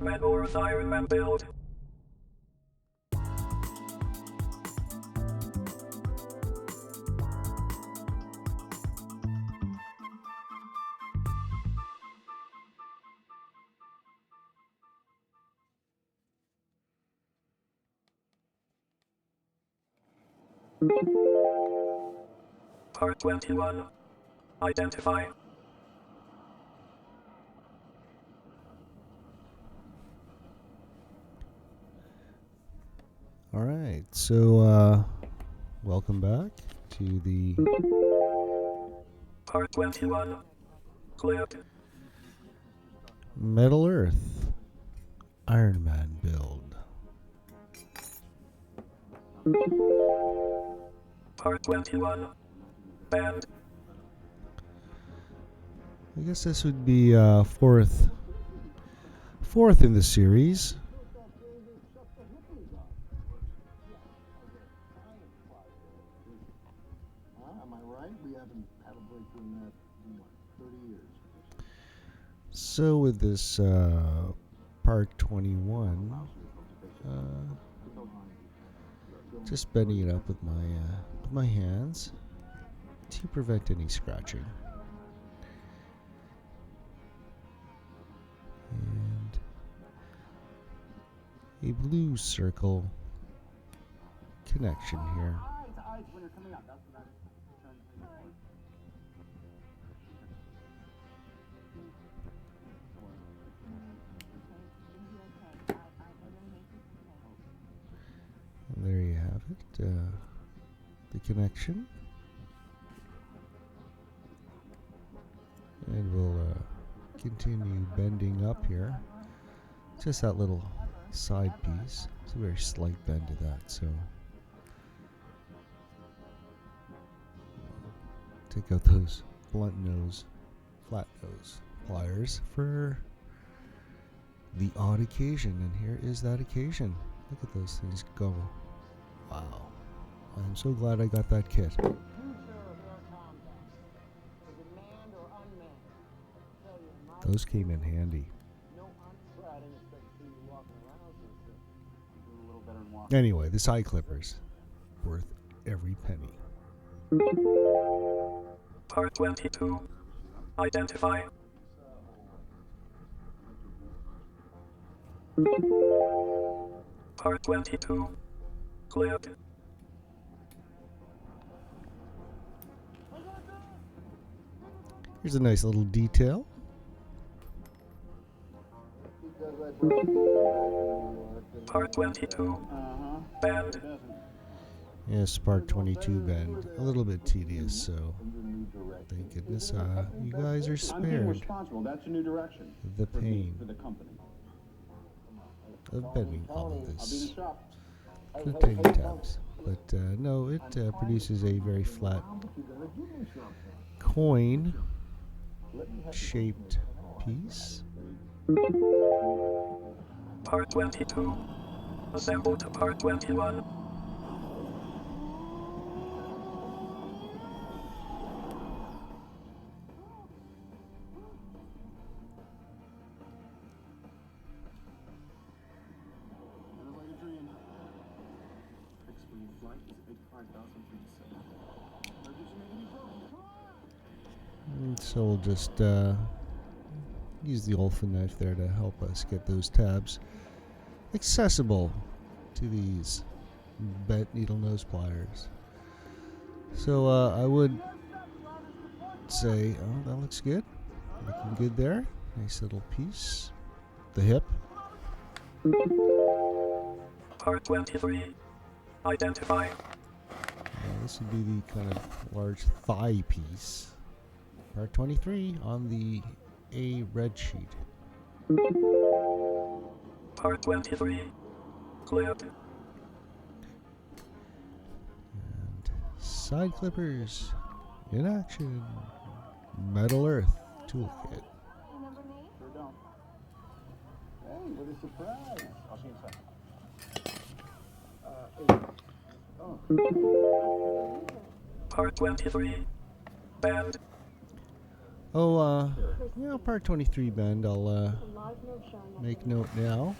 Menor's Iron Man build. Part 21. Identify. All right, so welcome back to the Part 21. Clip. Metal Earth Iron Man build. Part 21. Band. I guess this would be fourth in the series. Am I right? We haven't had a breakthrough in that in 30 years. So with this part 21, just bending it up with my hands to prevent any scratching. And a blue circle connection here. When you're coming out, that's what I'm trying to do. And there you have it, the connection. And we'll continue bending up here. Just that little side piece. It's a very slight bend to that, so take out those flat nose pliers for the odd occasion. And here is that occasion. Look at those things go. Wow. I'm so glad I got that kit. Those came in handy. Anyway, the side clippers, worth every penny. Part 22. Identify. Part 22. Clip. Here's a nice little detail. Part 22. Band. Yes, part 22 bend. A little bit tedious, so thank goodness you guys are spared That's a new direction. the pain For the company. of bending all of I'll be in this the shop. for tiny tabs. But no, it produces a very flat coin shaped piece. Part 22. Assemble to part 21. And so we'll just use the Olfa knife there to help us get those tabs accessible to these bent needle nose pliers. So I would say, oh, that looks good. Looking good there. Nice little piece. The hip. Part 23. Identify. This would be the kind of large thigh piece. Part 23 on the A red sheet. Part 23. Clip. And side clippers in action. Metal Earth toolkit. Sure don't. Hey, what a surprise. I'll see you in a second. Part 23. Band. part 23 bend. I'll make note now.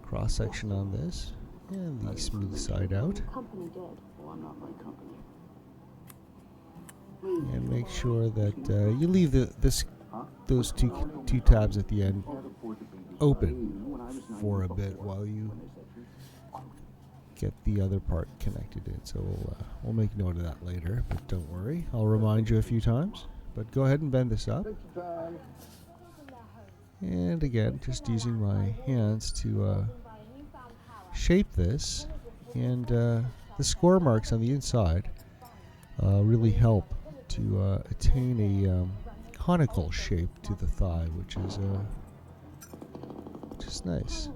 Cross section on this, and the smooth side out. Well, I'm not my company. And make sure that you leave those two tabs at the end open for a bit while you get the other part connected in. So we'll make note of that later, but don't worry, I'll remind you a few times. But go ahead and bend this up. And again, just using my hands to shape this, and the score marks on the inside really help to attain a conical shape to the thigh, which is nice.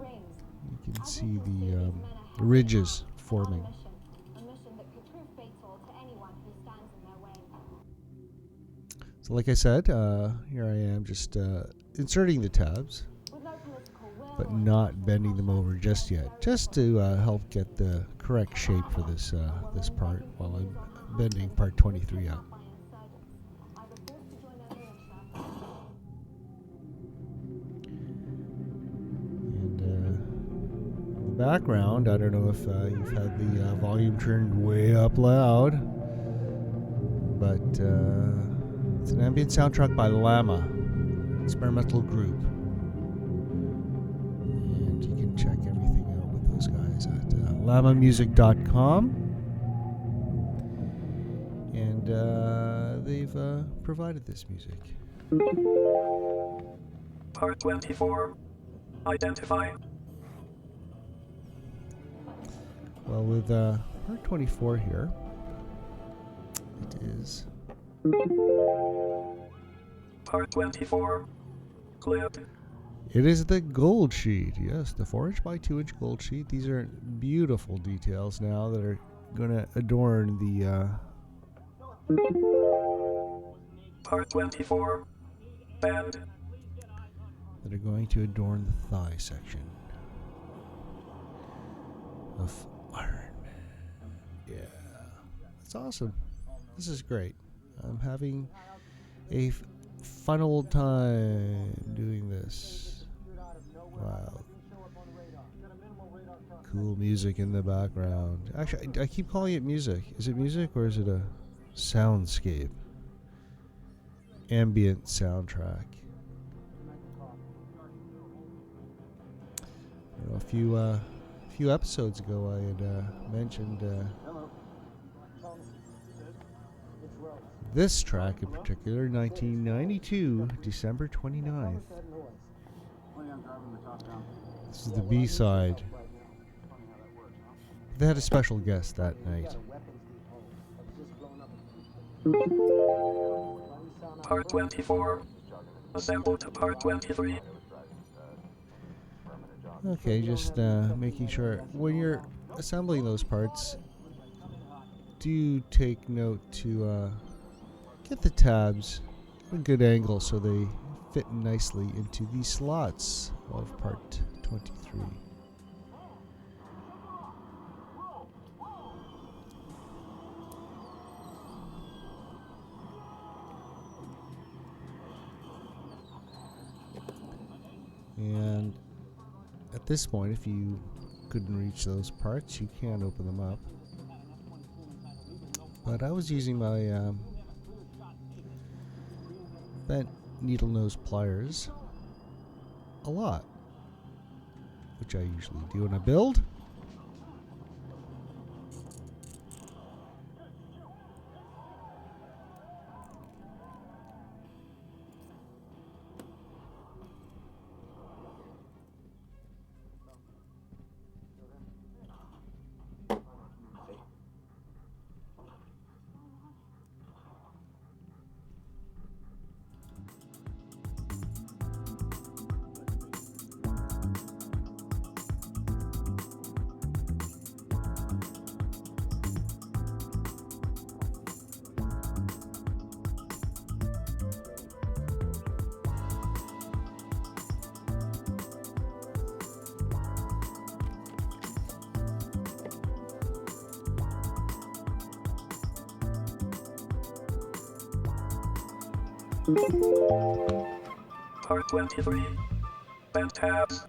You can see the ridges forming. So like I said, here I am just inserting the tabs, but not bending them over just yet, just to help get the correct shape for this part while I'm bending part 23 out. And in the background, I don't know if you've had the volume turned way up loud, but it's an ambient soundtrack by Llama, experimental group. And you can check everything out with those guys at llamamusic.com. And they've provided this music. Part 24. Identify. Well, with part 24 here, it is Part 24. Clip. It is the gold sheet. Yes, the 4" by 2" gold sheet. These are beautiful details now that are going to adorn the Part 24. Band. that are going to adorn the thigh section of Iron Man. Yeah, that's awesome. This is great. I'm having a fun old time doing this. Wow. Cool music in the background. Actually, I keep calling it music. Is it music or is it a soundscape? Ambient soundtrack. I don't know, a few episodes ago I had mentioned this track in particular, 1992, December 29th. This is the B-side. They had a special guest that night. Part 24. Assemble to part 23. Okay, just making sure when you're assembling those parts, do take note to get the tabs at a good angle so they fit nicely into the slots of part 23. And at this point, if you couldn't reach those parts, you can open them up. But I was using my bent needle nose pliers a lot, which I usually do in a build. Part 23. Bent tabs.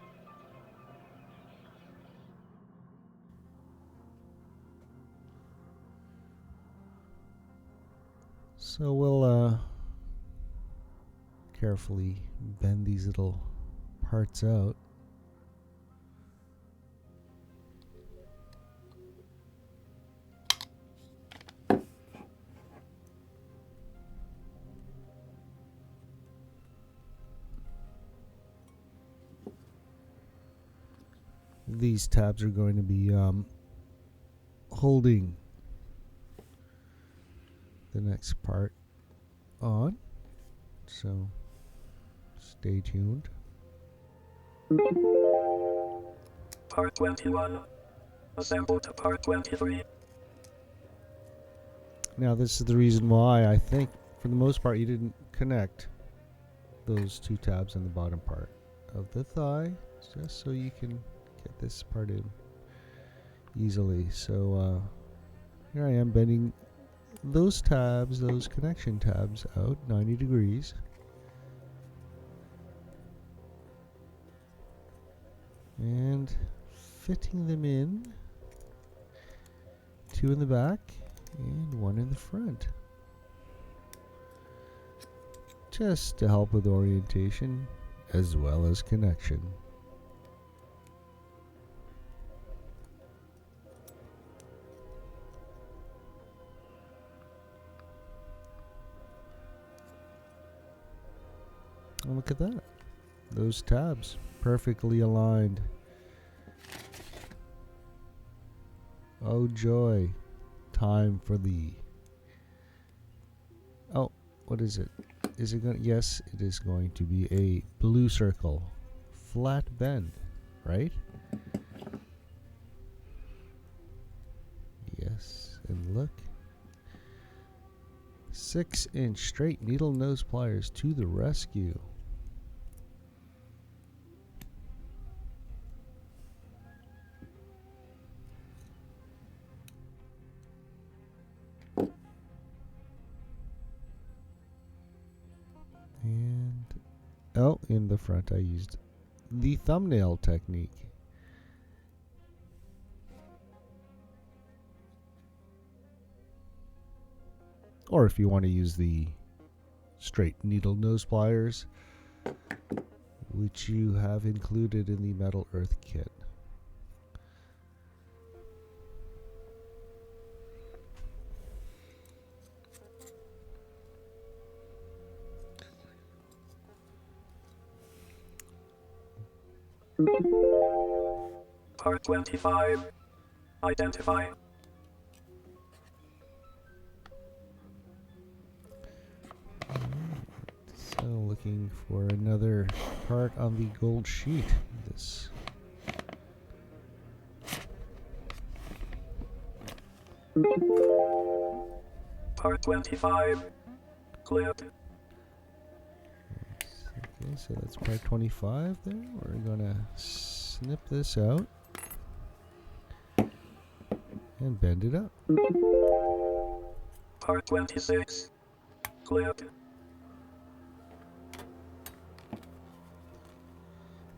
So we'll carefully bend these little parts out. These tabs are going to be holding the next part on, so stay tuned. Part 21. Assemble to part 23. Now this is the reason why I think for the most part you didn't connect those two tabs on the bottom part of the thigh, just so you can get this part in easily. So here I am bending those tabs, those connection tabs out 90 degrees. And fitting them in, 2 in the back and 1 in the front, just to help with orientation as well as connection. And look at that, those tabs perfectly aligned. Oh joy, time for the, oh, what is it? Is it going to, yes, it is going to be a blue circle, flat bend, right? Yes, and look, 6-inch straight needle nose pliers to the rescue. And, oh, in the front I used the thumbnail technique. Or if you want to use the straight needle nose pliers, which you have included in the Metal Earth kit. Part 25. Identify. So looking for another part on the gold sheet. This Part 25. Clip. Okay, so that's part 25 there. We're gonna snip this out and bend it up. Part 26. Clip.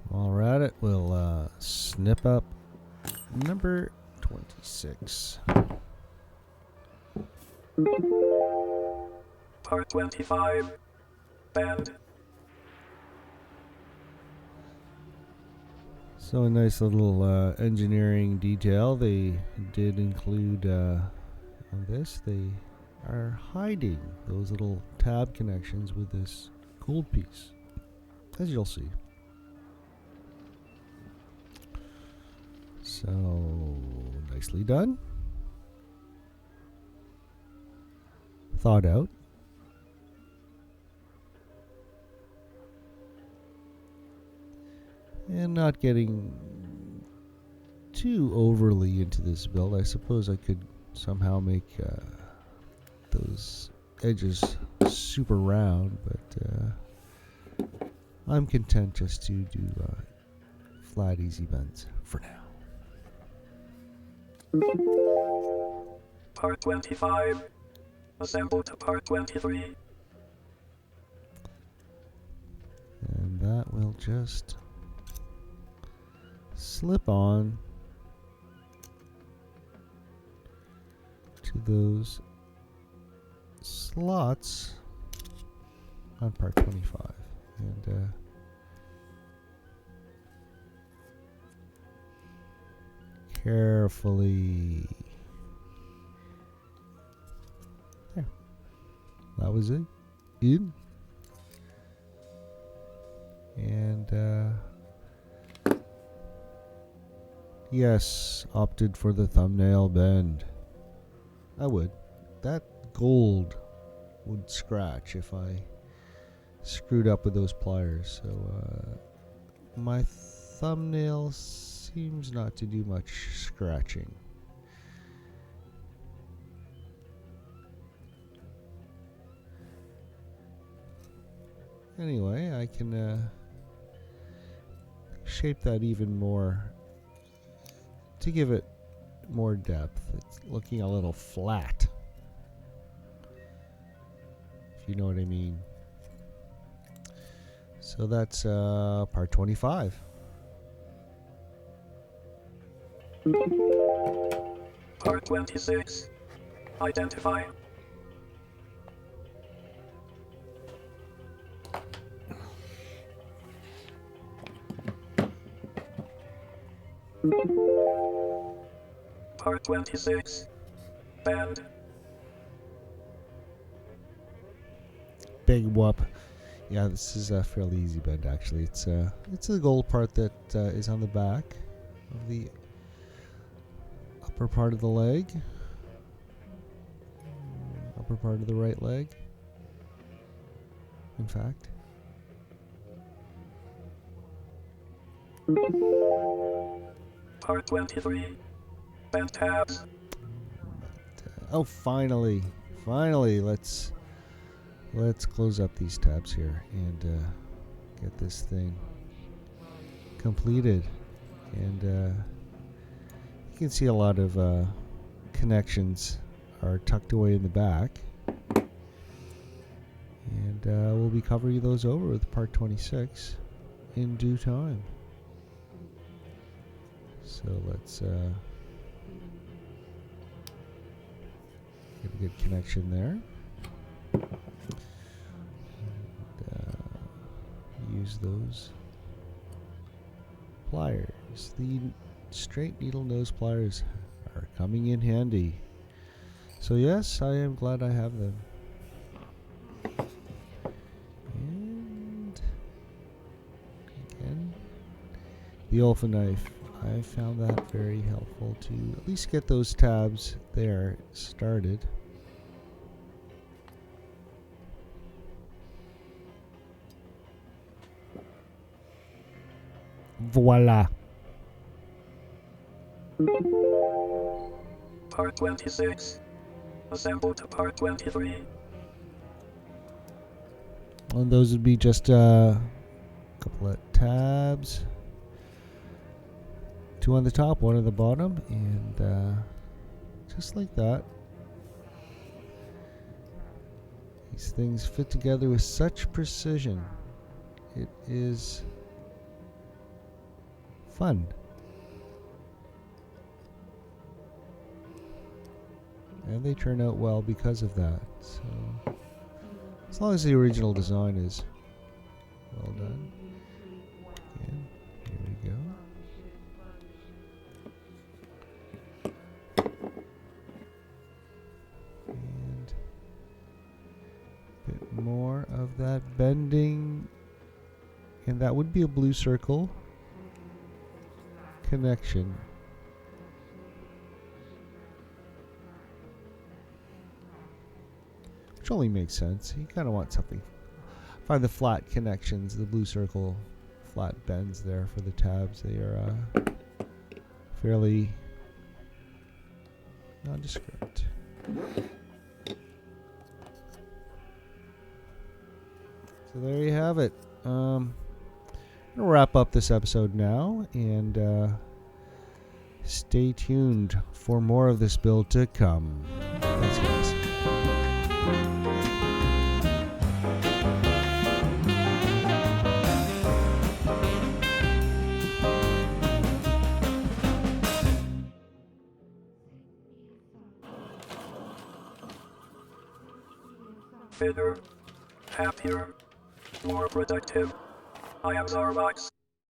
While we're at it, we'll snip up number 26. Part 25. Bend. So a nice little engineering detail they did include on this. They are hiding those little tab connections with this gold piece, as you'll see. So nicely done. Thought out. And not getting too overly into this build. I suppose I could somehow make those edges super round, but I'm content just to do flat, easy bends for now. Part 25. Assemble to part 23. just slip on to those slots on part 25. And carefully. There. That was it. In. And yes, opted for the thumbnail bend. I would. That gold would scratch if I screwed up with those pliers. So my thumbnail seems not to do much scratching. Anyway, I can shape that even more to give it more depth. It's looking a little flat, if you know what I mean. So that's part 25. Part 26. Identify. Part 26. Bend. Big whoop. Yeah, this is a fairly easy bend actually. It's the gold part that is on the back of the upper part of the leg, upper part of the right leg, in fact. Part 23. Bend tabs. Oh, finally, let's close up these tabs here and get this thing completed. And you can see a lot of connections are tucked away in the back, and we'll be covering those over with part 26 in due time. So let's get a good connection there. And, use those pliers. The straight needle nose pliers are coming in handy. So yes, I am glad I have them. And again, the Olfa knife. I found that very helpful to at least get those tabs there started. Voila. Part 26. Assemble to part 23. And those would be just a couple of tabs. Two on the top, one on the bottom, and just like that. These things fit together with such precision. It is fun. And they turn out well because of that. So, as long as the original design is well done. Again, here we go. And a bit more of that bending. And that would be a blue circle connection. Which only makes sense. You kind of want something. Find the flat connections, the blue circle flat bends there for the tabs. They are fairly nondescript. So there you have it. I'm going to wrap up this episode now, and stay tuned for more of this build to come. Thanks, guys. fitter, happier, more productive. I am Zarbox.